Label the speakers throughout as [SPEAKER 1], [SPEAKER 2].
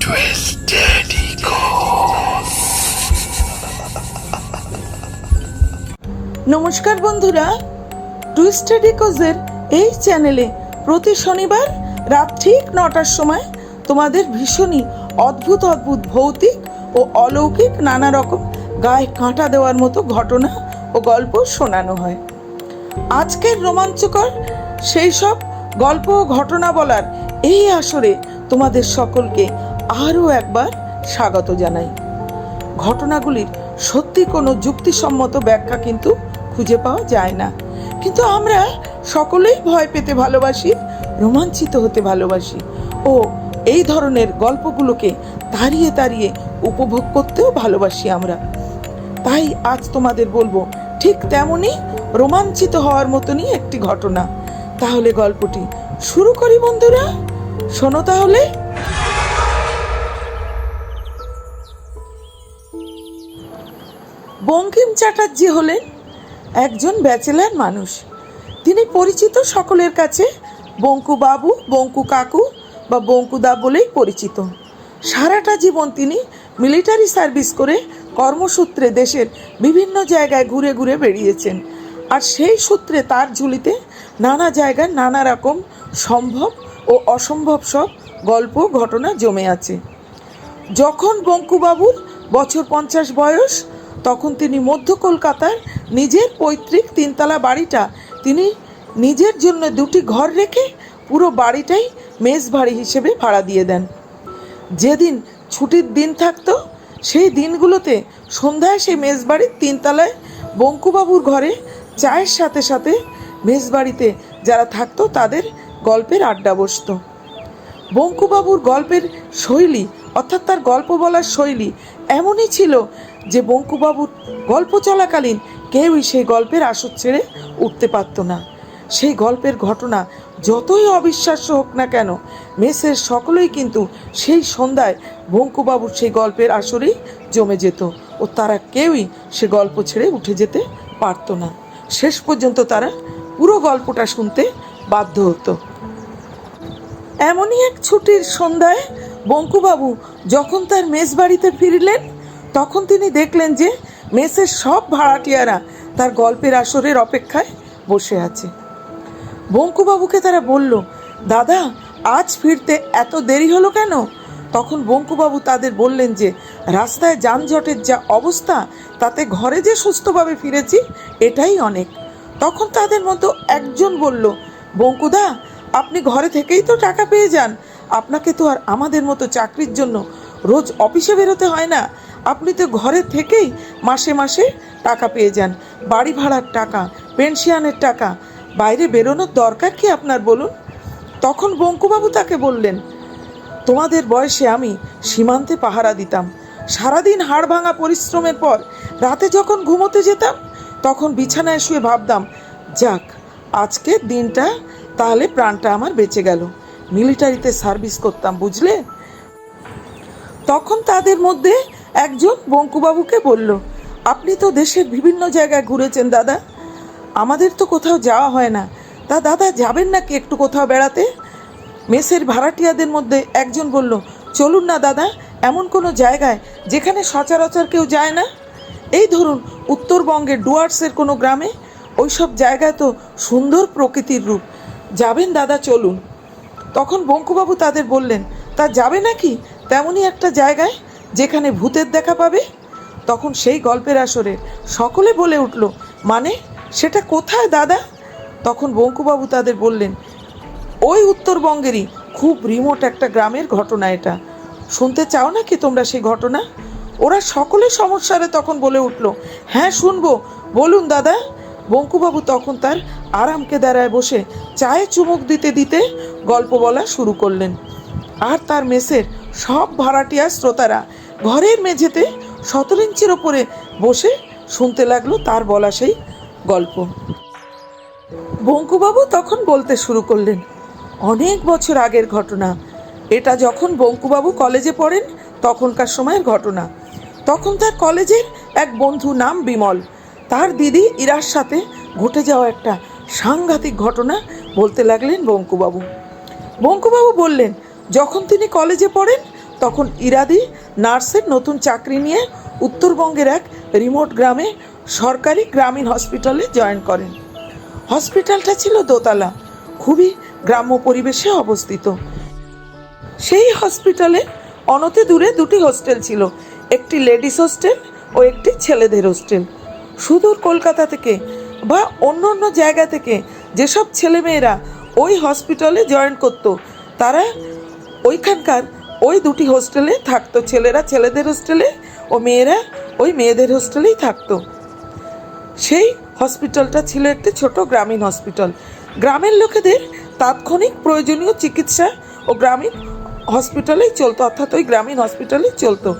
[SPEAKER 1] Twisted Eagles।
[SPEAKER 2] নমস্কার বন্ধুরা, twisted ইকোজের এই চ্যানেলে প্রতি শনিবার রাত ঠিক 9টার সময় তোমাদের ভীষণই অদ্ভুত অদ্ভুত ভৌতিক ও অলৌকিক নানা রকম গায়ে কাঁটা দেওয়ার মতো ঘটনা ও গল্প শোনানো হয়। আজকের রোমাঞ্চকর সেই সব গল্প ও ঘটনা বলার এই আসরে তোমাদের সকলকে আরও একবার স্বাগত জানাই। ঘটনাগুলির সত্যি কোনো যুক্তিসম্মত ব্যাখ্যা কিন্তু খুঁজে পাওয়া যায় না, কিন্তু আমরা সকলেই ভয় পেতে ভালোবাসি, রোমাঞ্চিত হতে ভালোবাসি ও এই ধরনের গল্পগুলোকে তাড়িয়ে তাড়িয়ে উপভোগ করতেও ভালোবাসি আমরা। তাই আজ তোমাদের বলবো ঠিক তেমনই রোমাঞ্চিত হওয়ার মতনই একটি ঘটনা। তাহলে গল্পটি শুরু করি বন্ধুরা, শোনো তাহলে। বঙ্কিম চ্যাটার্জি হলেন একজন ব্যাচেলার মানুষ। তিনি পরিচিত সকলের কাছে বঙ্কু বাবু, বঙ্কু কাকু বা বঙ্কুদা বলেই পরিচিত। সারাটা জীবন তিনি মিলিটারি সার্ভিস করে কর্মসূত্রে দেশের বিভিন্ন জায়গায় ঘুরে ঘুরে বেরিয়েছেন, আর সেই সূত্রে তার ঝুলিতে নানা জায়গায় নানা রকম সম্ভব ও অসম্ভব সব গল্প ঘটনা জমে আছে। যখন বঙ্কুবাবুর বছর 50 বয়স, তখন তিনি মধ্য কলকাতার নিজের পৈতৃক 3তলা বাড়িটা তিনি নিজের জন্য 2টি ঘর রেখে পুরো বাড়িটাই মেস বাড়ি হিসেবে ভাড়া দিয়ে দেন। যেদিন ছুটির দিন থাকতো সেই দিনগুলোতে সন্ধ্যায় সেই মেস বাড়ির 3তলায় বঙ্কুবাবুর ঘরে চায়ের সাথে সাথে মেস বাড়িতে যারা থাকতো তাদের গল্পের আড্ডা বসতো। বঙ্কুবাবুর গল্পের শৈলী অর্থাৎ তার গল্প বলার শৈলী এমনই ছিল যে বঙ্কুবাবুর গল্প চলাকালীন কেউই সেই গল্পের আসর ছেড়ে উঠতে পারত না। সেই গল্পের ঘটনা যতই অবিশ্বাস্য হোক না কেন, মেসের সকলেই কিন্তু সেই সন্ধ্যায় বঙ্কুবাবুর সেই গল্পের আসরেই জমে যেত ও তারা কেউই সে গল্প ছেড়ে উঠে যেতে পারত না। শেষ পর্যন্ত তারা পুরো গল্পটা শুনতে বাধ্য হতো। এমনই এক ছুটির সন্ধ্যায় বঙ্কুবাবু যখন তার মেস বাড়িতে ফিরলেন, তখন তিনি দেখলেন যে মেসের সব ভাড়াটিয়ারা তার গল্পের আসরের অপেক্ষায় বসে আছে। বঙ্কুবাবুকে তারা বলল, দাদা আজ ফিরতে এত দেরি হলো কেন? তখন বঙ্কুবাবু তাদের বললেন যে রাস্তায় যানজটের যা অবস্থা, তাতে ঘরে যে সুস্থভাবে ফিরেছি এটাই অনেক। তখন তাদের মতো একজন বলল, বঙ্কুদা আপনি ঘরে থেকেই তো টাকা পেয়ে যান, আপনাকে তো আর আমাদের মতো চাকরির জন্য রোজ অফিসে বেরোতে হয় না, আপনি তো ঘরে থেকেই মাসে মাসে টাকা পেয়ে যান, বাড়ি ভাড়ার টাকা, পেনশনের টাকা, বাইরে বেরোনোর দরকার কি আপনার বলুন? তখন বঙ্কুবাবু তাকে বললেন, তোমাদের বয়সে আমি সীমান্তে পাহারা দিতাম, সারাদিন হাড় ভাঙা পরিশ্রমের পর রাতে যখন ঘুমোতে যেতাম তখন বিছানায় শুয়ে ভাবতাম, যাক আজকের দিনটা তাহলে প্রাণটা আমার বেঁচে গেল, মিলিটারিতে সার্ভিস করতাম বুঝলে। তখন তাদের মধ্যে একজন বঙ্কুবাবুকে বলল, আপনি তো দেশের বিভিন্ন জায়গায় ঘুরেছেন দাদা, আমাদের তো কোথাও যাওয়া হয় না, তা দাদা যাবেন নাকি একটু কোথাও বেড়াতে? মেসের ভাড়াটিয়াদের মধ্যে একজন বলল, চলুন না দাদা, এমন কোনো জায়গায় যেখানে সচরাচর কেউ যায় না, এই ধরুন উত্তরবঙ্গের ডুয়ার্সের কোনো গ্রামে, ওই সব জায়গায় তো সুন্দর প্রকৃতির রূপ, যাবেন দাদা চলুন। তখন বঙ্কুবাবু তাদের বললেন, তা যাবে নাকি তেমনই একটা জায়গায় যেখানে ভূতের দেখা পাবে? তখন সেই গল্পের আসরে সকলে বলে উঠল, মানে সেটা কোথায় দাদা? তখন বঙ্কুবাবু তাদের বললেন, ওই উত্তরবঙ্গেরই খুব রিমোট একটা গ্রামের ঘটনা এটা, শুনতে চাও নাকি তোমরা সেই ঘটনা? ওরা সকলে সমস্যারে তখন বলে উঠল, হ্যাঁ শুনবো, বলুন দাদা। বঙ্কুবাবু তখন তার আরামকে দাঁড়ায় বসে চায়ে চুমুক দিতে দিতে গল্প বলা শুরু করলেন, আর তার মেসের সব ভাড়াটিয়া শ্রোতারা ঘরের মেঝেতে 17 ইঞ্চির ওপরে বসে শুনতে লাগলো তার বলা সেই গল্প। বঙ্কুবাবু তখন বলতে শুরু করলেন, অনেক বছর আগের ঘটনা এটা, যখন বঙ্কুবাবু কলেজে পড়েন তখনকার সময়ের ঘটনা। তখন তার কলেজের এক বন্ধু নাম বিমল, তার দিদি ইরার সাথে ঘটে যাওয়া একটা সাংঘাতিক ঘটনা বলতে লাগলেন বঙ্কুবাবু। বঙ্কুবাবু বললেন, যখন তিনি কলেজে পড়েন তখন ইরাদি নার্সের নতুন চাকরি নিয়ে উত্তরবঙ্গের এক রিমোট গ্রামে সরকারি গ্রামীণ হসপিটালে জয়েন করেন। হসপিটালটা ছিল দোতলা, খুবই গ্রাম্য পরিবেশে অবস্থিত। সেই হসপিটালে অনতি দূরে দুটি হোস্টেল ছিল, একটি লেডিস হোস্টেল ও একটি ছেলেদের হোস্টেল। সুদূর কলকাতা থেকে বা অন্য অন্য জায়গা থেকে যেসব ছেলেমেয়েরা ওই হসপিটালে জয়েন করতো, তারা ওইখানকার ওই দুটি হোস্টেলে থাকতো। ছেলেরা ছেলেদের হোস্টেলে ও মেয়েরা ওই মেয়েদের হোস্টেলেই থাকতো। সেই হসপিটালটা ছিল একটি ছোট গ্রামীণ হসপিটাল। গ্রামের লোকেদের তাৎক্ষণিক প্রয়োজনীয় চিকিৎসা ও গ্রামীণ হসপিটালেই চলতো, অর্থাৎ ওই গ্রামীণ হসপিটালেই চলতো।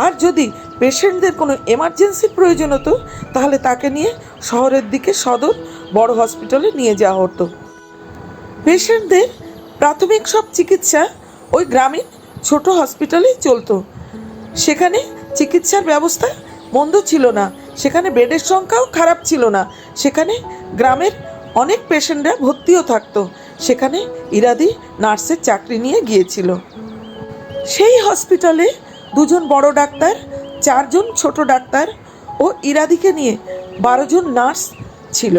[SPEAKER 2] আর যদি পেশেন্টদের কোনো এমার্জেন্সির প্রয়োজন হতো, তাহলে তাকে নিয়ে শহরের দিকে সদর বড় হসপিটালে নিয়ে যাওয়া হতো। পেশেন্টদের প্রাথমিক সব চিকিৎসা ওই গ্রামীণ ছোট হসপিটালেই চলতো। সেখানে চিকিৎসার ব্যবস্থা মন্দ ছিল না, সেখানে বেডের সংখ্যাও খারাপ ছিল না, সেখানে গ্রামের অনেক পেশেন্টরা ভর্তিও থাকতো। সেখানে ইরাদি নার্সের চাকরি নিয়ে গিয়েছিল। সেই হসপিটালে 2 জন বড় ডাক্তার, 4 জন ছোট ডাক্তার ও ইরাদিকে নিয়ে 12 জন নার্স ছিল।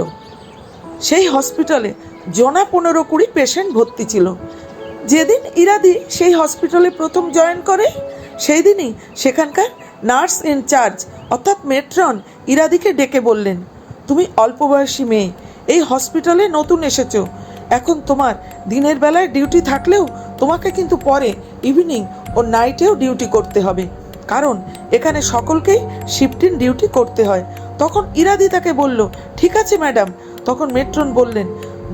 [SPEAKER 2] সেই হসপিটালে জনা 15-20 পেশেন্ট ভর্তি ছিল। যেদিন ইরাদি সেই হসপিটালে প্রথম জয়েন করে, সেই দিনই সেখানকার নার্স ইনচার্জ অর্থাৎ মেট্রন ইরাদিকে ডেকে বললেন, তুমি অল্প বয়সী মেয়ে, এই হসপিটালে নতুন এসেছো, এখন তোমার দিনের বেলায় ডিউটি থাকলেও তোমাকে কিন্তু পরে ইভিনিং ও নাইটেও ডিউটি করতে হবে, কারণ এখানে সকলকেই শিফটিং ডিউটি করতে হয়। তখন ইরাদি তাকে বলল, ঠিক আছে ম্যাডাম। তখন মেট্রন বললেন,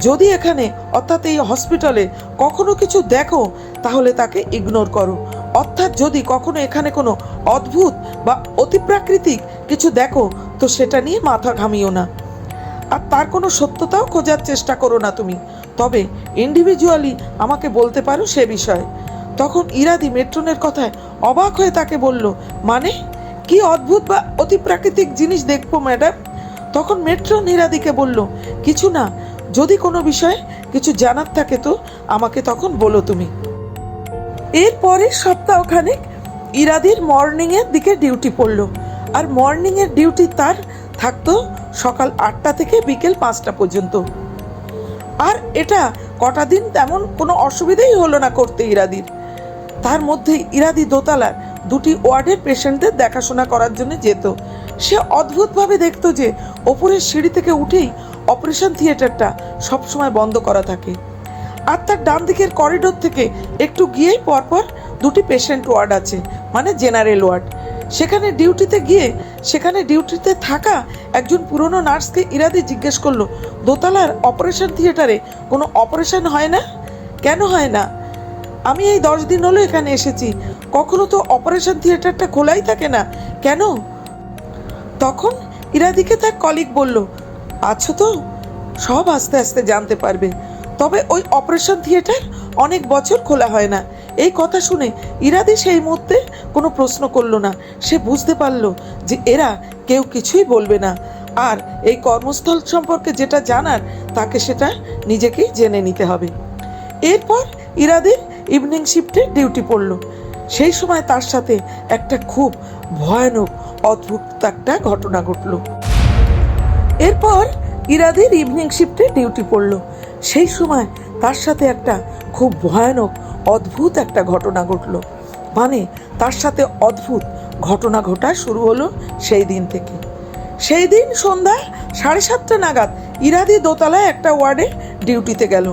[SPEAKER 2] যদি এখানে অর্থাৎ এই হসপিটালে কখনো কিছু দেখো, তাহলে তাকে ইগনোর করো। অর্থাৎ যদি কখনো এখানে কোনো অদ্ভুত বা অতিপ্রাকৃতিক কিছু দেখো, তো সেটা নিয়ে মাথা ঘামিও না, আর তার কোনো সত্যতাও খোঁজার চেষ্টা করো না তুমি, তবে ইন্ডিভিজুয়ালি আমাকে বলতে পারো সে বিষয়ে। তখন ইরাদি মেট্রনের কথায় অবাক হয়ে তাকে বলল, মানে কি অদ্ভুত বা অতিপ্রাকৃতিক জিনিস দেখবো ম্যাডাম? তখন মেট্রন ইরাদিকে বলল, কিছু না, যদি কোনো বিষয়ে কিছু জানার থাকে তো আমাকে তখন বলো তুমি। এরপরে সপ্তাহখানেক ইরাদির মর্নিংয়ের দিকে ডিউটি পড়লো, আর মর্নিংয়ের ডিউটি তার থাকতো সকাল 8টা থেকে বিকেল 5টা পর্যন্ত। আর এটা কটা দিন তেমন কোনো অসুবিধাই হলো না করতে ইরাদির। তার মধ্যে ইরাদি দোতলার 2টি ওয়ার্ডের পেশেন্টদের দেখাশোনা করার জন্য যেত। সে অদ্ভুতভাবে দেখতো যে ওপরের সিঁড়ি থেকে উঠেই অপারেশন থিয়েটারটা সবসময় বন্ধ করা থাকে, আর তার ডান দিকের করিডোর থেকে একটু গিয়েই পরপর 2টি পেশেন্ট ওয়ার্ড আছে, মানে জেনারেল ওয়ার্ড। সেখানে ডিউটিতে থাকা একজন পুরনো নার্সকে ইরাদি জিজ্ঞেস করলো, দোতলার অপারেশন থিয়েটারে কোনো অপারেশন হয় না? কেন হয় না? আমি এই 10 দিন হলো এখানে এসেছি, কখনো তো অপারেশন থিয়েটারটা খোলাই থাকে না, কেন? তখন ইরাদিকে তার কলিগ বলল, আছো তো, সব আস্তে আস্তে জানতে পারবে, তবে ওই অপারেশন থিয়েটার অনেক বছর খোলা হয় না। এই কথা শুনে ইরাদি সেই মুহূর্তে কোনো প্রশ্ন করলো না। সে বুঝতে পারলো যে এরা কেউ কিছুই বলবে না, আর এই কর্মস্থল সম্পর্কে যেটা জানার তাকে সেটা নিজেকেই জেনে নিতে হবে। এরপর ইরাদির ইভিনিং শিফটে ডিউটি পড়লো। সেই সময় তার সাথে একটা খুব ভয়ানক অদ্ভুত একটা ঘটনা ঘটলো। এরপর ইরাদির ইভিনিং শিফটে ডিউটি পড়লো। সেই সময় তার সাথে একটা খুব ভয়ানক অদ্ভুত একটা ঘটনা ঘটলো। মানে তার সাথে অদ্ভুত ঘটনা ঘটা শুরু হলো সেই দিন থেকে। সেই দিন সন্ধ্যা 7:30 নাগাদ ইরাদি দোতলায় একটা ওয়ার্ডে ডিউটিতে গেল।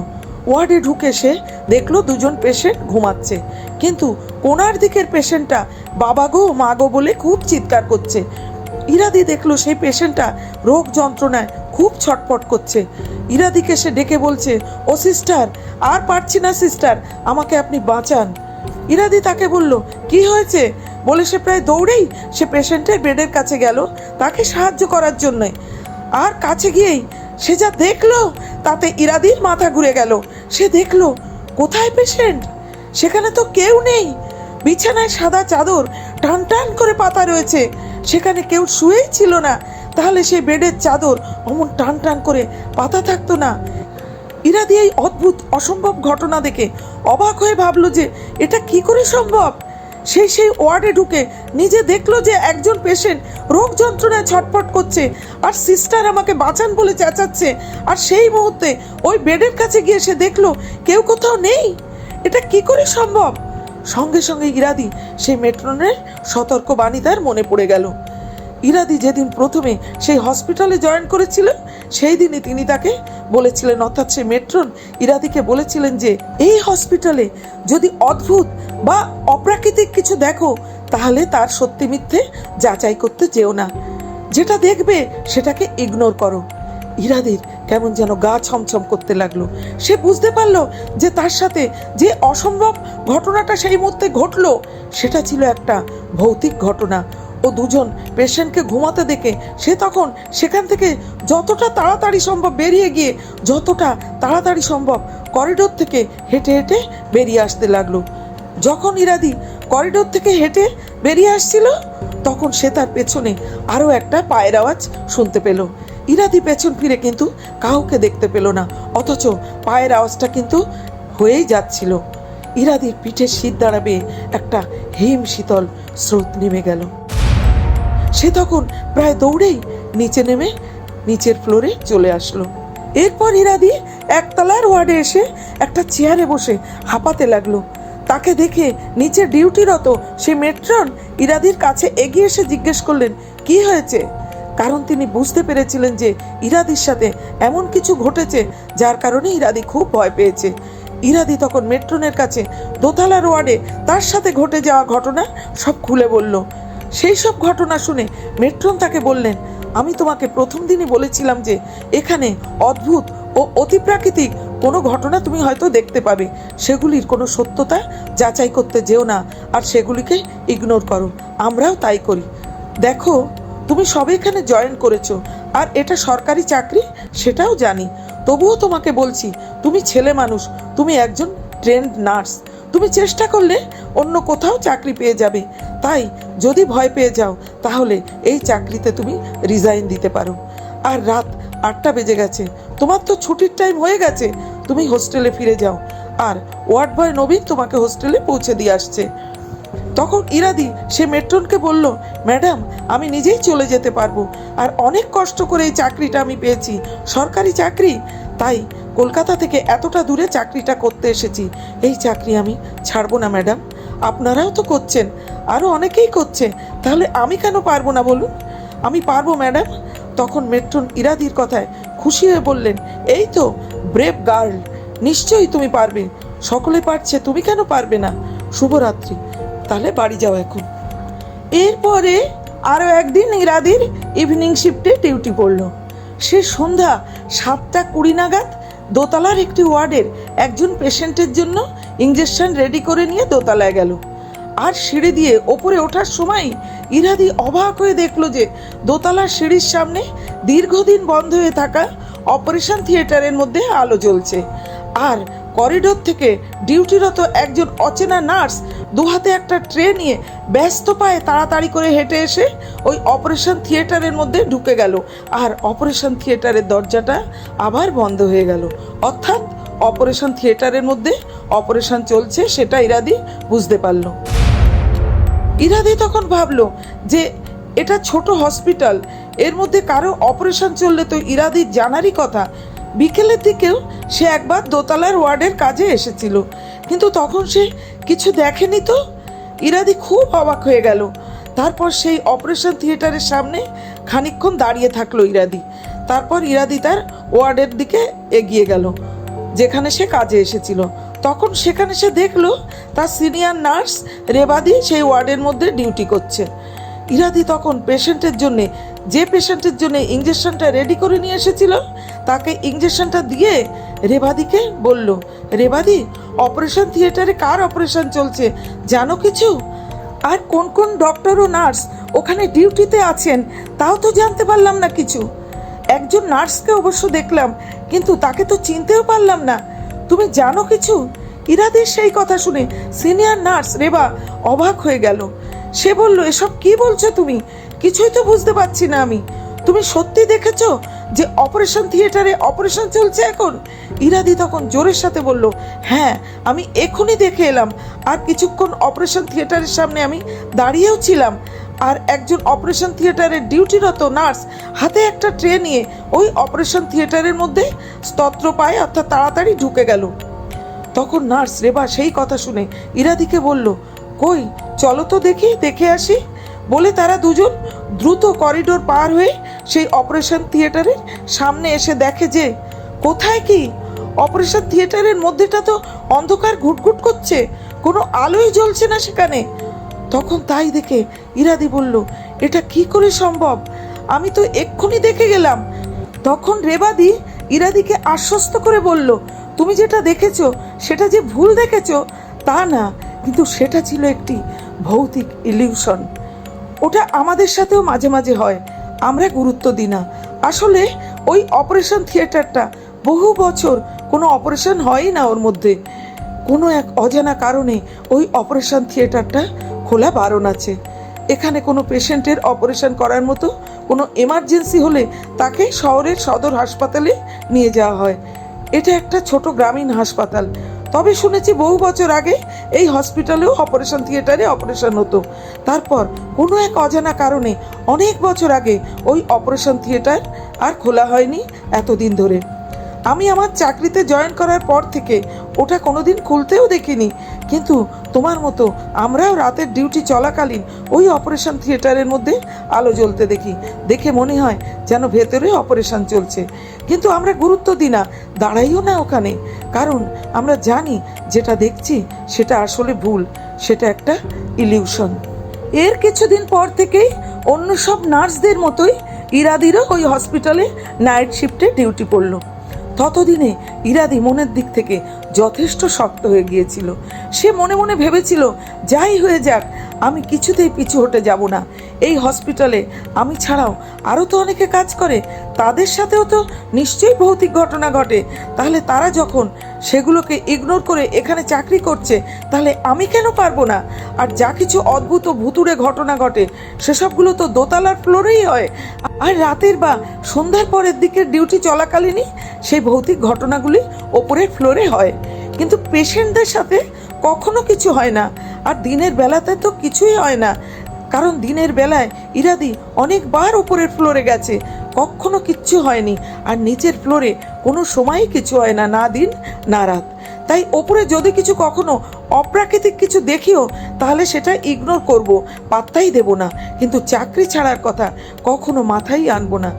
[SPEAKER 2] ওয়ার্ডে ঢুকে সে দেখলো 2 জন পেশেন্ট ঘুমাচ্ছে, কিন্তু কোনার দিকের পেশেন্টটা বাবা গো মা গো বলে খুব চিৎকার করছে। ইরাদি দেখলো সেই পেশেন্টটা রোগ যন্ত্রণায় খুব ছটফট করছে। ইরাদিকে সে ডেকে বলছে, ও সিস্টার, আর পারছি না সিস্টার, আমাকে আপনি বাঁচান। ইরাদি তাকে বলল, কি হয়েছে বলে সে প্রায় দৌড়েই সে পেশেন্টের বেডের কাছে গেল তাকে সাহায্য করার জন্য। আর কাছে গিয়েই সে যা দেখলো তাতে ইরাদির মাথা ঘুরে গেল। সে দেখলো কোথায় পেশেন্ট, সেখানে তো কেউ নেই। বিছানায় সাদা চাদর টান টান করে পাতা রয়েছে, সেখানে কেউ শুয়েই ছিল না। তাহলে সেই বেডের চাদর অমন টান টান করে পাতা থাকতো না। ইরাদি এই অদ্ভুত অসম্ভব ঘটনা দেখে অবাক হয়ে ভাবলো যে এটা কি করে সম্ভব। সেই ওয়ার্ডে ঢুকে নিজে দেখলো যে একজন পেশেন্ট রোগ যন্ত্রণায় ছটফট করছে, আর সিস্টার আমাকে বাঁচান বলে চেঁচাচ্ছে। আর সেই মুহূর্তে ওই বেডের কাছে গিয়ে সে দেখলো কেউ কোথাও নেই। এটা কি করে সম্ভব? সঙ্গে সঙ্গে ইরাদি সেই মেট্রনের সতর্কবাণী তার মনে পড়ে গেল। ইরাদি যেদিন প্রথমে সেই হসপিটালে জয়েন করেছিল সেই দিনই তিনি তাকে বলেছিলেন, অর্থাৎ সেই মেট্রন ইরাদিকে বলেছিলেন যে এই হসপিটালে যদি অদ্ভুত বা অপ্রাকৃতিক কিছু দেখো তাহলে তার সত্যি মিথ্যে যাচাই করতে যেও না, যেটা দেখবে সেটাকে ইগনোর করো। ইরাদির কেমন যেন গা ছমছম করতে লাগলো। সে বুঝতে পারলো যে তার সাথে যে অসম্ভব ঘটনাটা সেই মুহূর্তে ঘটলো সেটা ছিল একটা ভৌতিক ঘটনা। ও দুজন পেশেন্টকে ঘুমাতে দেখে সে তখন সেখান থেকে যতটা তাড়াতাড়ি সম্ভব বেরিয়ে গিয়ে যতটা তাড়াতাড়ি সম্ভব করিডোর থেকে হেঁটে হেঁটে বেরিয়ে আসতে লাগলো। যখন ইরাদি করিডোর থেকে হেঁটে বেরিয়ে আসছিল তখন সে তার পেছনে আরও একটা পায়ের আওয়াজ শুনতে পেল। ইরাদি পেছন ফিরে কিন্তু কাউকে দেখতে পেল না, অথচ পায়ের আওয়াজটা কিন্তু হয়েই যাচ্ছিল। ইরাদির পিঠের শীত দাঁড়াবে একটা হিম শীতল স্রোত নেমে গেল। সে তখন প্রায় দৌড়েই নিচে নেমে নিচের ফ্লোরে চলে আসলো। এরপর ইরাদি একতলার ওয়ার্ডে এসে একটা চেয়ারে বসে হাঁপাতে লাগলো। তাকে দেখে নিচে ডিউটিরত সে মেট্রন ইরাদির কাছে এগিয়ে এসে জিজ্ঞেস করলেন কি হয়েছে, কারণ তিনি বুঝতে পেরেছিলেন যে ইরাদির সাথে এমন কিছু ঘটেছে যার কারণে ইরাদি খুব ভয় পেয়েছে। ইরাদি তখন মেট্রনের কাছে দোতলার ওয়ার্ডে তার সাথে ঘটে যাওয়া ঘটনা সব খুলে বলল। সেই সব ঘটনা শুনে মেট্রন তাকে বললেন, আমি তোমাকে প্রথম দিনই বলেছিলাম যে এখানে অদ্ভুত ও অতিপ্রাকৃতিক কোনো ঘটনা তুমি হয়তো দেখতে পাবে, সেগুলির কোনো সত্যতা যাচাই করতে যেও না আর সেগুলিকে ইগনোর করো। আমরাও তাই করি। দেখো, তুমি সবে এখানে জয়েন করেছো আর এটা সরকারি চাকরি সেটাও জানি, তবুও তোমাকে বলছি তুমি ছেলে মানুষ, তুমি একজন ট্রেন্ড নার্স, তুমি চেষ্টা করলে অন্য কোথাও চাকরি পেয়ে যাবে। তাই যদি ভয় পেয়ে যাও তাহলে এই চাকরিতে তুমি রিজাইন দিতে পারো। আর রাত 8টা বেজে গেছে, তোমার তো ছুটির টাইম হয়ে গেছে, তুমি হোস্টেলে ফিরে যাও। আর ওয়ার্ড বয় নবীন তোমাকে হোস্টেলে পৌঁছে দিয়ে আসছে। তখন ইরাদি সে মেট্রনকে বলল, ম্যাডাম আমি নিজেই চলে যেতে পারবো, আর অনেক কষ্ট করে এই চাকরিটা আমি পেয়েছি, সরকারি চাকরি, তাই কলকাতা থেকে এতটা দূরে চাকরিটা করতে এসেছি। এই চাকরি আমি ছাড়বো না ম্যাডাম, আপনারাও তো করছেন, আরও অনেকেই করছে, তাহলে আমি কেন পারবো না বলুন? আমি পারবো ম্যাডাম। তখন মেট্রন ইরাদির কথায় খুশি হয়ে বললেন, এই তো ব্রেভ গার্ল, নিশ্চয়ই তুমি পারবে, সকলে পারছে, তুমি কেন পারবে না? শুভরাত্রি, তাহলে বাড়ি যাও এখন। এরপরে আরও একদিন ইরাদির ইভিনিং শিফটে ডিউটি পড়ল। সে সন্ধ্যা 7:20 নাগাদ দোতলার একটি ওয়ার্ডের একজন পেশেন্টের জন্য ইঞ্জেকশন রেডি করে নিয়ে দোতলায় গেল। আর সিঁড়ি দিয়ে ওপরে ওঠার সময় ইরাদি অবাক হয়ে দেখল যে দোতলার সিঁড়ির সামনে দীর্ঘদিন বন্ধ হয়ে থাকা অপারেশন থিয়েটারের মধ্যে আলো জ্বলছে। আর করিডোর থেকে ডিউটিরত একজন অচেনা নার্স দুহাতে একটা ট্রে নিয়ে ব্যস্ত পায়ে তাড়াতাড়ি করে হেঁটে এসে ওই অপারেশন থিয়েটারের মধ্যে ঢুকে গেল। আর অপারেশন থিয়েটারের দরজাটা আবার বন্ধ হয়ে গেল, অর্থাৎ অপারেশন থিয়েটারের মধ্যে অপারেশন চলছে, সেটা ইরাদি বুঝতে পারল। ইরাদি তখন ভাবলো যে এটা ছোট হসপিটাল, এর মধ্যে কারো অপারেশন চললে তো ইরাদির জানারই কথা। বিকেলের দিকেও সে একবার দোতলার ওয়ার্ডের কাজে এসেছিল, কিন্তু তখন সে কিছু দেখেনি। তো ইরাদি খুব অবাক হয়ে গেল। তারপর সেই অপারেশন থিয়েটারের সামনে খানিকক্ষণ দাঁড়িয়ে থাকলো ইরাদি। তারপর ইরাদি তার ওয়ার্ডের দিকে এগিয়ে গেল যেখানে সে কাজে এসেছিল। তখন সেখানে সে দেখলো তার সিনিয়র নার্স রেবাদি সেই ওয়ার্ডের মধ্যে ডিউটি করছে। ইরাদি তখন যে পেশেন্টের জন্য ইঞ্জেকশনটা রেডি করে নিয়ে এসেছিল তাকে ইঞ্জেকশনটা দিয়ে রেবাদিকে বলল, রেবাদি, অপারেশন থিয়েটারে কার অপারেশন চলছে জানো কিছু? আর কোন কোন ডক্টর ও নার্স ওখানে ডিউটিতে আছেন তাও তো জানতে পারলাম না কিছু। একজন নার্সকে অবশ্য দেখলাম, কিন্তু তাকে তো চিনতেও পারলাম না। তুমি জানো কিছু? ইরাদির সেই কথা শুনে সিনিয়র নার্স রেবা অবাক হয়ে গেল। সে বলল, এসব কি বলছো তুমি? কিছুই তো বুঝতে পারছি না আমি। তুমি সত্যি দেখেছো যে অপারেশন থিয়েটারে অপারেশন চলছে এখন? ইরাদি তখন জোরের সাথে বলল, হ্যাঁ, আমি এখনই দেখে এলাম। আর কিছুক্ষণ অপারেশন থিয়েটারের সামনে আমি দাঁড়িয়েও ছিলাম। আর একজন অপারেশন থিয়েটারের ডিউটিরত নার্স হাতে একটা ট্রে নিয়ে ওই অপারেশন থিয়েটারের মধ্যে স্তত্র পায়ে অর্থাৎ তাড়াতাড়ি ঢুকে গেল। তখন নার্স রেবা সেই কথা শুনে ইরাদিকে বলল, কই চলো তো দেখে আসি। বলে তারা দুজন দ্রুত করিডোর পার হয়ে সেই অপারেশন থিয়েটারের সামনে এসে দেখে যে কোথায় কি, অপারেশন থিয়েটারের মধ্যেটা তো অন্ধকার ঘুটঘুট করছে, কোনো আলোই জ্বলছে না সেখানে। তখন তাই দেখে ইরাদি বলল, এটা কি করে সম্ভব? আমি তো এক্ষুনি দেখে গেলাম। তখন রেবাদি ইরাদিকে আশ্বস্ত করে বলল, তুমি যেটা দেখেছো সেটা যে ভুল দেখেছো তা না, কিন্তু সেটা ছিল একটি ভৌতিক ইলিউশন। ওটা আমাদের সাথেও মাঝে মাঝে হয়, আমরা গুরুত্ব দিই না। আসলে ওই অপারেশন থিয়েটারটা বহু বছর কোনো অপারেশন হয়ই না ওর মধ্যে। কোনো এক অজানা কারণে ওই অপারেশন থিয়েটারটা খোলা বারণ আছে। এখানে কোনো পেশেন্টের অপারেশন করার মতো কোনো এমার্জেন্সি হলে তাকে শহরের সদর হাসপাতালে নিয়ে যাওয়া হয়। এটা একটা ছোট গ্রামীণ হাসপাতাল, তবে শুনেছি বহু বছর আগে এই হসপিটালেও অপারেশন থিয়েটারে অপারেশন হতো। তারপর কোনো এক অজানা কারণে অনেক বছর আগে ওই অপারেশন থিয়েটার আর খোলা হয়নি এতদিন ধরে। আমি আমার চাকরিতে জয়েন করার পর থেকে ওটা কোনোদিন খুলতেও দেখিনি, কিন্তু তোমার মতো আমরাও রাতের ডিউটি চলাকালীন ওই অপারেশন থিয়েটারের মধ্যে আলো জ্বলতে দেখে মনে হয় যেন ভেতরে অপারেশন চলছে, কিন্তু আমরা গুরুত্ব দিই না, দাঁড়াইও না ওখানে, কারণ আমরা জানি যেটা দেখছি সেটা আসলে ভুল, সেটা একটা ইলিউশন। এর কিছুদিন পর থেকেই অন্য সব নার্সদের মতোই ইরাদিরও ওই হসপিটালে নাইট শিফটে ডিউটি পড়ল। ততদিনে ইরাদি মনের দিক থেকে যথেষ্ট শক্ত হয়ে গিয়েছিল। সে মনে মনে ভেবেছিল, যাই হয়ে যাক, আমি কিছুতেই পিছু হটে যাব না। এই হসপিটালে আমি ছাড়াও আরও তো অনেকে কাজ করে, তাদের সাথেও তো নিশ্চয়ই ভৌতিক ঘটনা ঘটে। তাহলে তারা যখন সেগুলোকে ইগনোর করে এখানে চাকরি করছে, তাহলে আমি কেন পারবো না? আর যা কিছু অদ্ভুত ভুতুড়ে ঘটনা ঘটে সেসবগুলো তো দোতলার ফ্লোরেই হয়, আর রাতের বা সন্ধ্যার পরের দিকের ডিউটি চলাকালীনই সেই ভৌতিক ঘটনাগুলি ওপরের ফ্লোরে হয়, কিন্তু পেশেন্টদের সাথে কখনো কিছু হয় না। আর দিনের বেলাতে তো কিছুই হয় না, কারণ দিনের বেলায় ইরাদি অনেকবার ওপরের ফ্লোরে গেছে, কখনো কিচ্ছু হয়নি। আর নিচের ফ্লোরে কোনো সময়ই কিছু হয় না, না দিন না রাত। তাই ওপরে যদি কিছু কখনো অপ্রাকৃতিক কিছু দেখিও, তাহলে সেটা ইগনোর করব, পাত্তাই দেব না, কিন্তু চাকরি ছাড়ার কথা কখনো মাথায় আনবো না।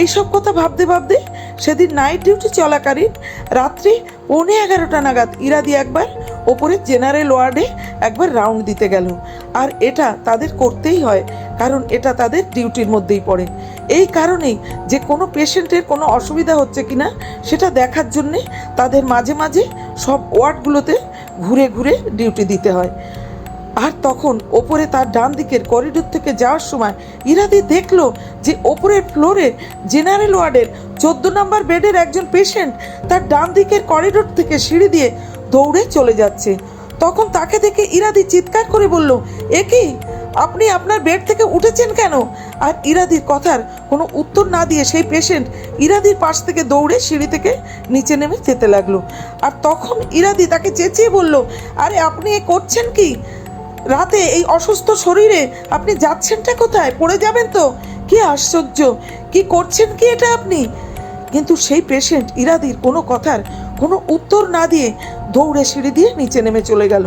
[SPEAKER 2] এইসব কথা ভাবতে ভাবতে সেদিন নাইট ডিউটি চলাকালীন রাত্রি 11:15 নাগাদ ইরাদি একবার ওপরের জেনারেল ওয়ার্ডে একবার রাউন্ড দিতে গেল। আর এটা তাদের করতেই হয়, কারণ এটা তাদের ডিউটির মধ্যেই পড়ে। এই কারণেই যে কোনো পেশেন্টের কোনো অসুবিধা হচ্ছে কিনা সেটা দেখার জন্যে তাদের মাঝে মাঝে সব ওয়ার্ডগুলোতে ঘুরে ঘুরে ডিউটি দিতে হয়। আর তখন ওপরে তার ডান দিকের করিডোর থেকে যাওয়ার সময় ইরাদি দেখলো যে ওপরের ফ্লোরের জেনারেল ওয়ার্ডের 14 নম্বর বেডের একজন পেশেন্ট তার ডান দিকের করিডোর থেকে সিঁড়ি দিয়ে দৌড়ে চলে যাচ্ছে। তখন তাকে দেখে ইরাদি চিৎকার করে বলল, এ কি, আপনি আপনার বেড থেকে উঠেছেন কেন? আর ইরাদির কথার কোনো উত্তর না দিয়ে সেই পেশেন্ট ইরাদির পাশ থেকে দৌড়ে সিঁড়ি থেকে নিচে নেমে যেতে লাগলো। আর তখন ইরাদি তাকে চেঁচিয়ে বলল, আরে আপনি এ করছেন কি? রাতে এই অসুস্থ শরীরে আপনি যাচ্ছেনটা কোথায়? পড়ে যাবেন তো। কি আশ্চর্য, কি করছেন কি এটা আপনি? কিন্তু সেই পেশেন্ট ইরাদির কোনো কথার কোনো উত্তর না দিয়ে দৌড়ে সিঁড়ি দিয়ে নিচে নেমে চলে গেল।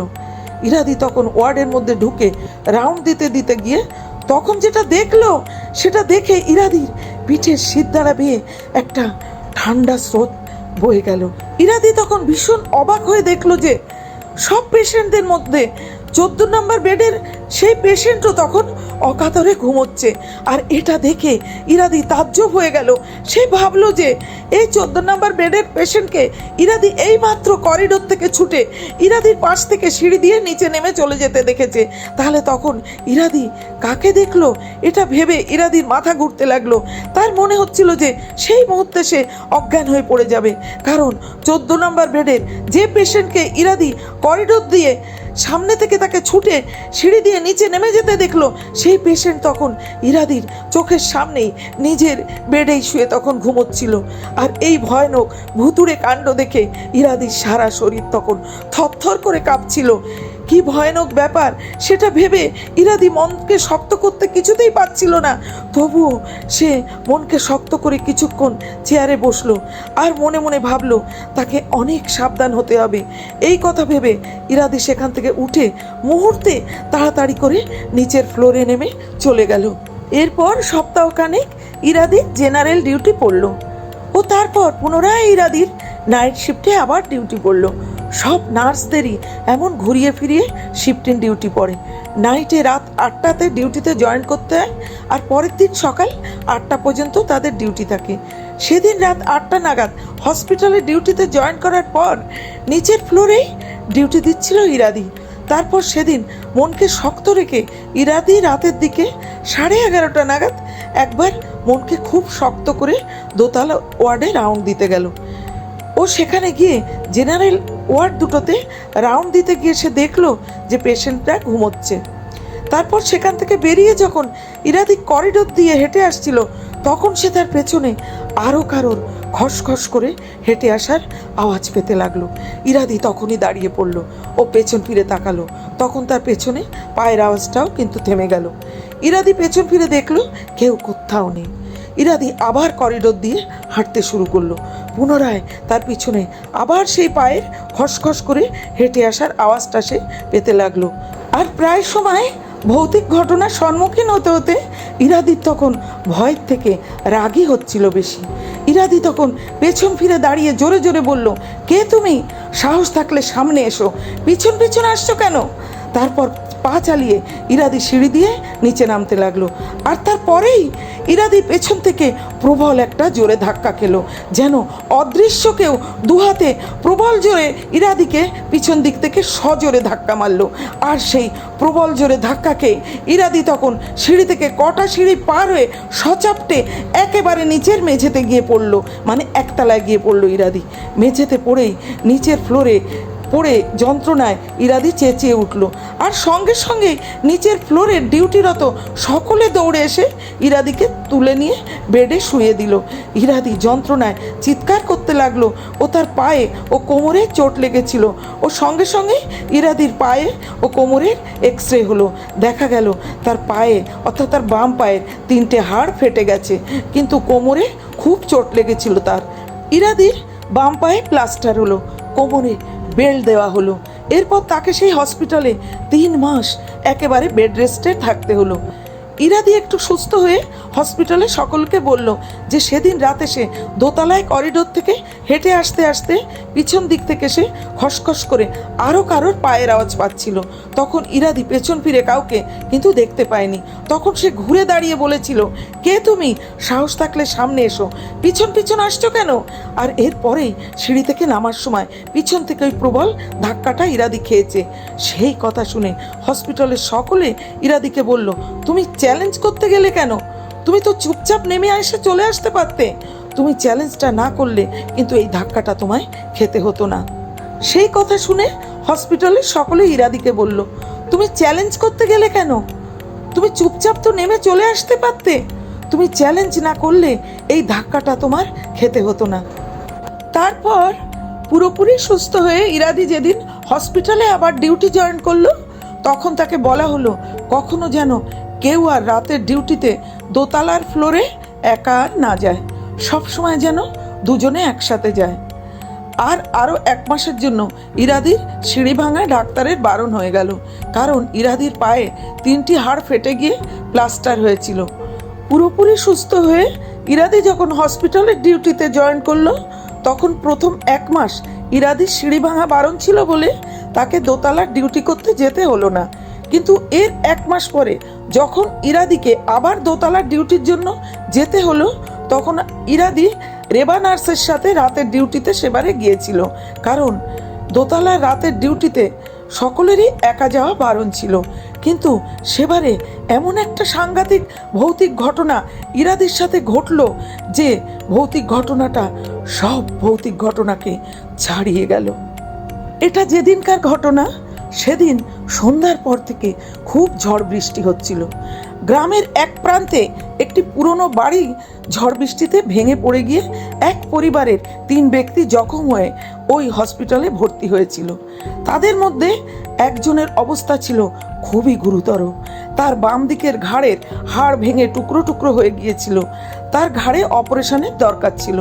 [SPEAKER 2] ইরাদি তখন ওয়ার্ডের মধ্যে ঢুকে রাউন্ড দিতে দিতে গিয়ে তখন যেটা দেখলো সেটা দেখে ইরাদির পিঠের শিরদাঁড়া বেয়ে একটা ঠান্ডা স্রোত বয়ে গেল। ইরাদি তখন ভীষণ অবাক হয়ে দেখলো যে সব পেশেন্টদের মধ্যে 14 নম্বর বেডের সেই পেশেন্টও তখন অকাতরে ঘুমোচ্ছে। আর এটা দেখে ইরাদি তাজ্জব হয়ে গেল। সে ভাবলো যে এই 14 নম্বর বেডের পেশেন্টকে ইরাদি এই মাত্র করিডোর থেকে ছুটে ইরাদির পাশ থেকে সিঁড়ি দিয়ে নিচে নেমে চলে যেতে দেখেছে। তাহলে তখন ইরাদি কাকে দেখলো এটা ভেবে ইরাদির মাথা ঘুরতে লাগলো। তার মনে হচ্ছিল যে সেই মুহূর্তে সে অজ্ঞান হয়ে পড়ে যাবে, কারণ 14 নম্বর বেডের যে পেশেন্টকে ইরাদি করিডোর দিয়ে সামনে থেকে তাকে ছুটে সিঁড়ি দিয়ে নিচে নেমে যেতে দেখলো, সেই পেশেন্ট তখন ইরাদির চোখের সামনেই নিজের বেডেই শুয়ে তখন ঘুমোচ্ছিল। আর এই ভয়ানক ভুতুড়ে কাণ্ড দেখে ইরাদির সারা শরীর তখন থরথর করে কাঁপছিল। কি ভয়ানক ব্যাপার সেটা ভেবে ইরাদি মনকে শক্ত করতে কিছুতেই পারছিল না। তবুও সে মনকে শক্ত করে কিছুক্ষণ চেয়ারে বসলো আর মনে মনে ভাবলো তাকে অনেক সাবধান হতে হবে। এই কথা ভেবে ইরাদি সেখান থেকে উঠে মুহূর্তে তাড়াতাড়ি করে নিচের ফ্লোরে নেমে চলে গেল। এরপর সপ্তাহখানেক ইরাদির জেনারেল ডিউটি পড়ল ও তারপর পুনরায় ইরাদির নাইট শিফটে আবার ডিউটি পড়ল। সব নার্সদেরই এমন ঘুরিয়ে ফিরিয়ে শিফটিং ডিউটি পড়ে। নাইটে রাত 8টাতে ডিউটিতে জয়েন করতে হয় আর পরের দিন সকাল 8টা পর্যন্ত তাদের ডিউটি থাকে। সেদিন রাত 8টা নাগাদ হসপিটালে ডিউটিতে জয়েন করার পর নিচের ফ্লোরেই ডিউটি দিচ্ছিল ইরাদি। তারপর সেদিন মনকে শক্ত রেখে ইরাদি রাতের দিকে 11:30 নাগাদ একবার মনকে খুব শক্ত করে দোতলা ওয়ার্ডে রাউন্ড দিতে গেল। ও সেখানে গিয়ে জেনারেল ওয়ার্ড দুটোতে রাউন্ড দিতে গিয়ে সে দেখলো যে পেশেন্টরা ঘুমোচ্ছে। তারপর সেখান থেকে বেরিয়ে যখন ইরাদি করিডোর দিয়ে হেঁটে আসছিল তখন সে তার পেছনে আরও কারোর খসখস করে হেঁটে আসার আওয়াজ পেতে লাগলো। ইরাদি তখনই দাঁড়িয়ে পড়লো ও পেছন ফিরে তাকালো। তখন তার পেছনে পায়ের আওয়াজটাও কিন্তু থেমে গেল। ইরাদি পেছন ফিরে দেখলো কেউ কোথাও নেই। ইরাদি আবার করিডোর দিয়ে হাঁটতে শুরু করলো। পুনরায় তার পিছনে আবার সেই পায়ের খসখস করে হেঁটে আসার আওয়াজটা সে পেতে লাগলো। আর প্রায় সময় ভৌতিক ঘটনার সম্মুখীন হতে হতে ইরাদির তখন ভয়ের থেকে রাগই হচ্ছিল বেশি। ইরাদি তখন পেছন ফিরে দাঁড়িয়ে জোরে জোরে বলল, কে তুমি? সাহস থাকলে সামনে এসো, পিছন পিছন আসছো কেন? তারপর পা চালিয়ে ইরাদি সিঁড়ি দিয়ে নিচে নামতে লাগলো। আর তারপরেই ইরাদি পেছন থেকে প্রবল একটা জোরে ধাক্কা খেলো, যেন অদৃশ্য কেউ দুহাতে প্রবল জোরে ইরাদিকে পিছন দিক থেকে সজোরে ধাক্কা মারলো। আর সেই প্রবল জোরে ধাক্কা খেয়ে ইরাদি তখন সিঁড়ি থেকে কটা সিঁড়ি পার হয়ে সচাপটে একেবারে নিচের মেঝেতে গিয়ে পড়লো, মানে একতলায় গিয়ে পড়লো ইরাদি। মেঝেতে পড়েই নিচের ফ্লোরে পড়ে যন্ত্রণায় ইরাদি চেঁচিয়ে উঠল। আর সঙ্গে সঙ্গে নিচের ফ্লোরে ডিউটিরত সকলে দৌড়ে এসে ইরাদিকে তুলে নিয়ে বেডে শুয়ে দিল। ইরাদি যন্ত্রণায় চিৎকার করতে লাগলো ও তার পায়ে ও কোমরে চোট লেগেছিল। ও সঙ্গে সঙ্গে ইরাদির পায়ে ও কোমরের এক্সরে হলো। দেখা গেল তার পায়ে অর্থাৎ তার বাম পায়ের 3টে হাড় ফেটে গেছে, কিন্তু কোমরে খুব চোট লেগেছিল তার। ইরাদির বাম পায়ে প্লাস্টার হলো, কোমরে বেল্ট দেওয়া হলো। এরপর তাকে সেই হসপিটালে 3 মাস একেবারে বেড রেস্টে থাকতে হলো। ইরাদি একটু সুস্থ হয়ে হসপিটালে সকলকে বলল যে সেদিন রাতে সে দোতলায় করিডোর থেকে হেঁটে আসতে আসতে পিছন দিক থেকে সে খসখস করে আরও কারোর পায়ের আওয়াজ পাচ্ছিল। তখন ইরাদি পেছন ফিরে কাউকে কিন্তু দেখতে পায়নি। তখন সে ঘুরে দাঁড়িয়ে বলেছিল, কে তুমি? সাহস থাকলে সামনে এসো, পিছন পিছন আসছো কেন? আর এরপরেই সিঁড়ি থেকে নামার সময় পিছন থেকে ওই প্রবল ধাক্কাটা ইরাদি খেয়েছে। সেই কথা শুনে হসপিটালের সকলে ইরাদিকে বলল, তুমি চ্যালেঞ্জ করতে গেলে কেন? তুমি তো চুপচাপ নেমে এসে চলে আসতে পারতে। তুমি চ্যালেঞ্জটা না করলে কিন্তু এই ধাক্কাটা তোমায় খেতে হতো না। সেই কথা শুনে হসপিটালের সকলে ইরাদিকে বলল, তুমি চ্যালেঞ্জ করতে গেলে কেন? তুমি চুপচাপ তো নেমে চলে আসতে পারতে। তুমি চ্যালেঞ্জ না করলে এই ধাক্কাটা তোমার খেতে হতো না। তারপর পুরোপুরি সুস্থ হয়ে ইরাদি যেদিন হসপিটালে আবার ডিউটি জয়েন করলো তখন তাকে বলা হলো কখনো যেন কেউ আর রাতের ডিউটিতে দোতলার ফ্লোরে একা আর না যায়, সবসময় যেন দুজনে একসাথে যায়। আর আরও 1 মাসের জন্য ইরাদির সিঁড়ি ভাঙায় ডাক্তারের বারণ হয়ে গেল, কারণ ইরাদির পায়ে 3টি হাড় ফেটে গিয়ে প্লাস্টার হয়েছিল। পুরোপুরি সুস্থ হয়ে ইরাদি যখন হসপিটালের ডিউটিতে জয়েন করলো তখন প্রথম 1 মাস ইরাদির সিঁড়ি ভাঙা বারণ ছিল বলে তাকে দোতলার ডিউটি করতে যেতে হলো না। কিন্তু এর 1 মাস পরে যখন ইরাদিকে আবার দোতলার ডিউটির জন্য যেতে হলো তখন ইরাদি রেবা নার্সের সাথে রাতের ডিউটিতে সেবারে গিয়েছিল, কারণ দোতলার রাতের ডিউটিতে সকলেরই একা যাওয়া বারণ ছিল। কিন্তু সেবারে এমন একটা সাংঘাতিক ভৌতিক ঘটনা ইরাদির সাথে ঘটলো যে ভৌতিক ঘটনাটা সব ভৌতিক ঘটনাকে ছাড়িয়ে গেল। এটা যেদিনকার ঘটনা সেদিন সন্ধ্যার পর থেকে খুব ঝড় বৃষ্টি হচ্ছিল। গ্রামের এক প্রান্তে একটি পুরনো বাড়ি ঝড় বৃষ্টিতে ভেঙে পড়ে গিয়ে এক পরিবারের 3 ব্যক্তি জখম হয়ে ওই হসপিটালে ভর্তি হয়েছিল। তাদের মধ্যে একজনের অবস্থা ছিল খুবই গুরুতর। তার বাম দিকের ঘাড়ের হাড় ভেঙে টুকরো টুকরো হয়ে গিয়েছিল। তার ঘাড়ে অপারেশনের দরকার ছিল।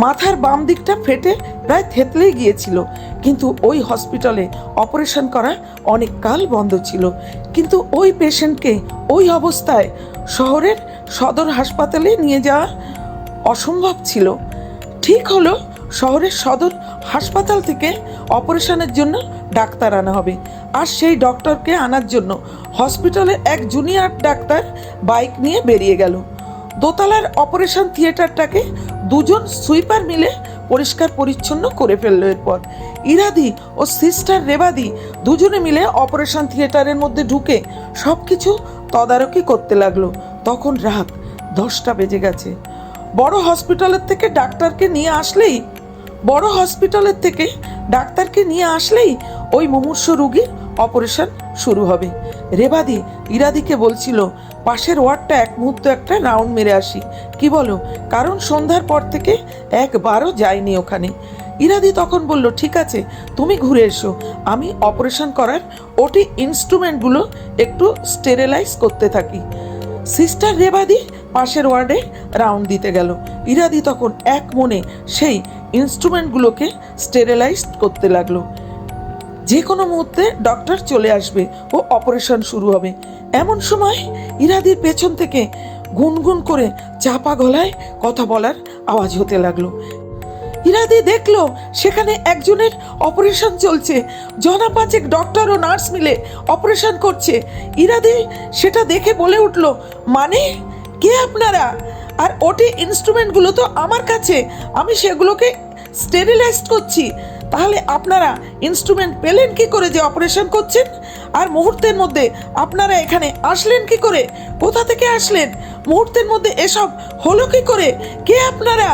[SPEAKER 2] মাথার বাম দিকটা ফেটে প্রায় থেতলেই গিয়েছিল, কিন্তু ওই হসপিটালে অপারেশন করা অনেক কাল বন্ধ ছিল। কিন্তু ওই পেশেন্টকে ওই অবস্থায় শহরের সদর হাসপাতালে নিয়ে যাওয়া অসম্ভব ছিল। ঠিক হলো শহরের সদর হাসপাতাল থেকে অপারেশনের জন্য ডাক্তার আনা হবে, আর সেই ডক্টরকে আনার জন্য হসপিটালের এক জুনিয়র ডাক্তার বাইক নিয়ে বেরিয়ে গেল। দোতলার অপারেশন থিয়েটারটাকে 2 জন সুইপার মিলে পরিষ্কার পরিচ্ছন্ন করে ফেললো। এরপর ইরাদি ও সিস্টার রেবাদি দুজনে মিলে অপারেশন থিয়েটারের মধ্যে ঢুকে সব কিছু তদারকি করতে লাগলো। তখন রাত 10টা বেজে গেছে। বড় হসপিটালের থেকে ডাক্তারকে নিয়ে আসলেই ওই মুমূর্ষ রোগীর অপারেশন শুরু হবে। রেবাদি ইরাদিকে বলছিল, পাশের ওয়ার্ডটা এক মুহূর্ত একটা রাউন্ড মেরে আসি, কি বলো? কারণ সন্ধ্যার পর থেকে একবারও যাইনি ওখানে। ইরাদি তখন বলল, ঠিক আছে, তুমি ঘুরে এসো, আমি অপারেশন করার ওটি ইনস্ট্রুমেন্টগুলো একটু স্টেরিলাইজ করতে থাকি। সিস্টার রেবাদি পাশের ওয়ার্ডে রাউন্ড দিতে গেল। ইরাদি তখন এক মনে সেই ইনস্ট্রুমেন্টগুলোকে স্টেরিলাইজ করতে লাগলো। যে কোনো মুহূর্তে ডক্টর চলে আসবে ও অপারেশন শুরু হবে। এমন সময় ইরাদির পেছন থেকে গুনগুন করে চাপা গলায় কথা বলার আওয়াজ হতে লাগলো। ইরাদি দেখলো সেখানে একজনের অপারেশন চলছে। 5 ডক্টর ও নার্স মিলে অপারেশন করছে। ইরাদি সেটা দেখে বলে উঠল, মানে কে আপনারা? আর ওটি ইনস্ট্রুমেন্টগুলো তো আমার কাছে, আমি সেগুলোকে স্টেরিলাইজ করছি। তাহলে আপনারা ইনস্ট্রুমেন্ট পেলেন কি করে যে অপারেশন করছেন? আর মুহূর্তের মধ্যে আপনারা এখানে আসলেন কি করে? কোথা থেকে আসলেন? মুহূর্তের মধ্যে এসব হলো কি করে? কে আপনারা?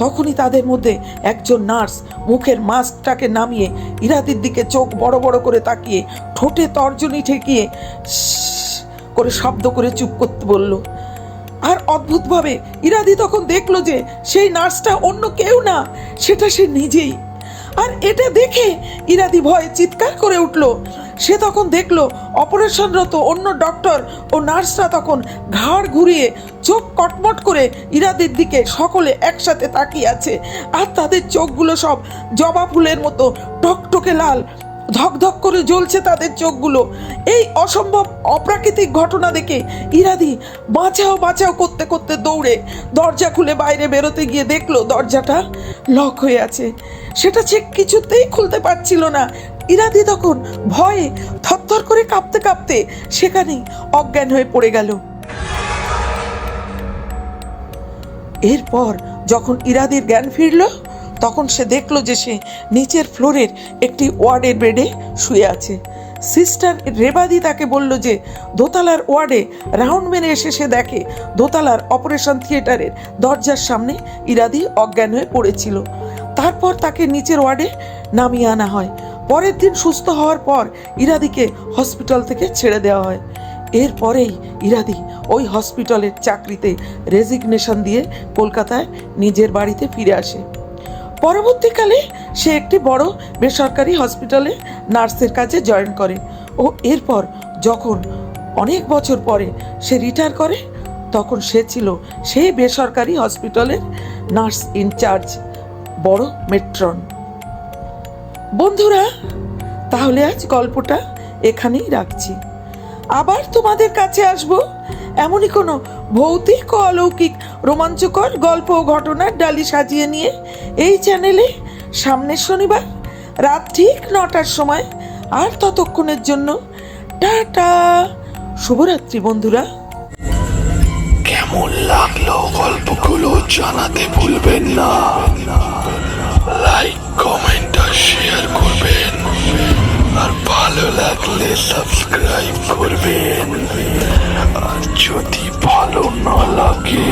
[SPEAKER 2] তখনই তাদের মধ্যে একজন নার্স মুখের মাস্কটাকে নামিয়ে ইরাদির দিকে চোখ বড় বড় করে তাকিয়ে ঠোঁটে তর্জনী ঠেকিয়ে করে শব্দ করে চুপ করতে বলল। আর অদ্ভুতভাবে ইরাদি তখন দেখলো যে সেই নার্সটা অন্য কেউ না, সেটা সে নিজেই। আর এটা দেখে ইরাদি ভয়ে চিৎকার করে উঠল। সে তখন দেখলো অপারেশনরত অন্য ডক্টর ও নার্সরা তখন ঘাড় ঘুরিয়ে চোখ কটমট করে ইরাদির দিকে সকলে একসাথে তাকিয়ে আছে। আর তাদের চোখগুলো সব জবা ফুলের মতো টকটকে লাল, ধকধক করে জ্বলছে তাদের চোখগুলো। এই অসম্ভব অপ্রাকৃতিক ঘটনা দেখে ইরাদি বাঁচাও করতে করতে দৌড়ে দরজা খুলে বাইরে বেরোতে গিয়ে দেখলো দরজাটা লক হয়ে আছে। সেটা সে কিছুতেই খুলতে পারছিল না। ইরাদি তখন ভয়ে থরথর করে কাঁপতে কাঁপতে সেখানেই অজ্ঞান হয়ে পড়ে গেল। এরপর যখন ইরাদির জ্ঞান ফিরল, তখন সে দেখলো যে সে নিচের ফ্লোরের একটি ওয়ার্ডের বেডে শুয়ে আছে। সিস্টার রেবাদি তাকে বলল যে দোতলার ওয়ার্ডে রাউন্ড মেরে এসে সে দেখে দোতলার অপারেশন থিয়েটারের দরজার সামনে ইরাদি অজ্ঞান হয়ে পড়েছিল। তারপর তাকে নিচের ওয়ার্ডে নামিয়ে আনা হয়। পরের দিন সুস্থ হওয়ার পর ইরাদিকে হসপিটাল থেকে ছেড়ে দেওয়া হয়। এরপরেই ইরাদি ওই হসপিটালের চাকরিতে রেজিগনেশন দিয়ে কলকাতায় নিজের বাড়িতে ফিরে আসে। পরবর্তীকালে সে একটি বড় বেসরকারি হসপিটালে নার্সের কাজে জয়েন করে ও এরপর যখন অনেক বছর পরে সে রিটায়ার করে, তখন সে ছিল সেই বেসরকারি হসপিটালের নার্স ইনচার্জ, বড় মেট্রন। বন্ধুরা, তাহলে আজ গল্পটা এখানেই রাখছি। আবার তোমাদের কাছে আসবো এমনই কোনো ভৌতিক ও অলৌকিক রোমাঞ্চকর গল্প ও ঘটনার ডালি সাজিয়ে নিয়ে এই চ্যানেলে সামনের শনিবার রাত ঠিক 9টার সময়। আর ততক্ষণের জন্য টাটা, শুভরাত্রি বন্ধুরা।
[SPEAKER 1] কেমন লাগলো গল্পগুলো জানাতে ভুলবেন না। লাইক, কমেন্ট আর শেয়ার করবেন, আর ভালো লাগলে সাবস্ক্রাইব করবেন। আর যদি ভালো না লাগে